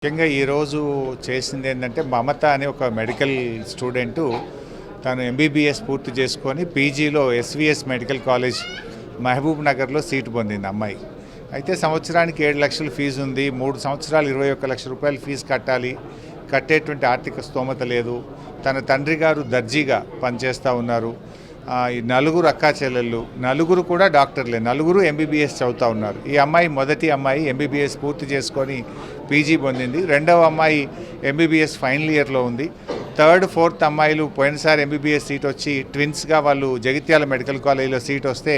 ముఖ్యంగా ఈరోజు చేసింది ఏంటంటే మమత అనే ఒక మెడికల్ స్టూడెంటు తను ఎంబీబీఎస్ పూర్తి చేసుకొని పీజీలో ఎస్విఎస్ మెడికల్ కాలేజ్ మహబూబ్ నగర్లో సీటు పొందింది అమ్మాయి. అయితే సంవత్సరానికి 7 లక్షల ఫీజు ఉంది. 3 సంవత్సరాలు 21 లక్షల రూపాయలు ఫీజు కట్టాలి. కట్టేటువంటి ఆర్థిక స్తోమత లేదు. తన తండ్రి గారు దర్జీగా పనిచేస్తూ ఉన్నారు. ఈ నలుగురు అక్కా చెల్లెళ్ళు, నలుగురు కూడా డాక్టర్లే, నలుగురు ఎంబీబీఎస్ చదువుతూ ఉన్నారు. ఈ అమ్మాయి మొదటి అమ్మాయి ఎంబీబీఎస్ పూర్తి చేసుకొని పీజీ పొందింది. రెండవ అమ్మాయి ఎంబీబీఎస్ ఫైనల్ ఇయర్లో ఉంది. థర్డ్ ఫోర్త్ అమ్మాయిలు పోయినసారి ఎంబీబీఎస్ సీట్ వచ్చి ట్విన్స్గా వాళ్ళు జగిత్యాల మెడికల్ కాలేజీలో సీట్ వస్తే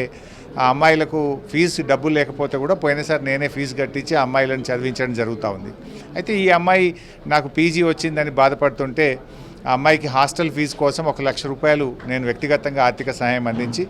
ఆ అమ్మాయిలకు ఫీజు డబ్బులు లేకపోతే కూడా పోయినసారి నేనే ఫీజు కట్టించి ఆ అమ్మాయిలను చదివించడం జరుగుతూ ఉంది. అయితే ఈ అమ్మాయి నాకు పీజీ వచ్చిందని బాధపడుతుంటే ఆ అమ్మాయికి హాస్టల్ ఫీజు కోసం 1 లక్ష రూపాయలు నేను వ్యక్తిగతంగా ఆర్థిక సహాయం అందించి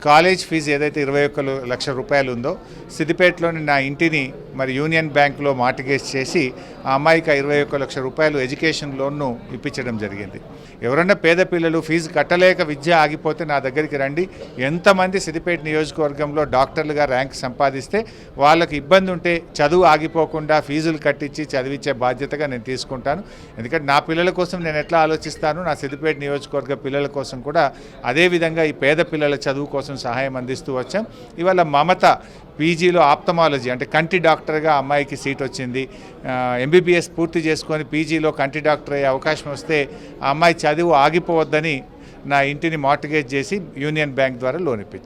కాలేజ్ ఫీజు ఏదైతే 21 లక్షల రూపాయలు ఉందో సిద్దిపేటలోని నా ఇంటిని మరి యూనియన్ బ్యాంకులో మార్టిగేజ్ చేసి ఆ అమ్మాయికి 21 లక్షల రూపాయలు ఎడ్యుకేషన్ లోన్ను ఇప్పించడం జరిగింది. ఎవరన్నా పేద పిల్లలు ఫీజు కట్టలేక విద్య ఆగిపోతే నా దగ్గరికి రండి. ఎంతమంది సిద్దిపేట నియోజకవర్గంలో డాక్టర్లుగా ర్యాంక్ సంపాదిస్తే వాళ్ళకి ఇబ్బంది ఉంటే చదువు ఆగిపోకుండా ఫీజులు కట్టించి చదివించే బాధ్యతగా నేను తీసుకుంటాను. ఎందుకంటే నా పిల్లల కోసం నేను ఎట్లా ఆలోచిస్తాను, నా సిద్దిపేట నియోజకవర్గ పిల్లల కోసం కూడా అదేవిధంగా ఈ పేద పిల్లల చదువు కోసం సహాయం అందిస్తూ వచ్చాం. ఇవాళ మమత పీజీలో ఆప్థమాలజీ అంటే కంటి డాక్టర్గా అమ్మాయికి సీట్ వచ్చింది. ఎంబీబీఎస్ పూర్తి చేసుకొని పీజీలో కంటి డాక్టర్ అయ్యే అవకాశం వస్తే ఆ అమ్మాయి చదువు ఆగిపోవద్దని నా ఇంటిని మార్టిగేజ్ చేసి యూనియన్ బ్యాంక్ ద్వారా లోన్ ఇప్పించాను.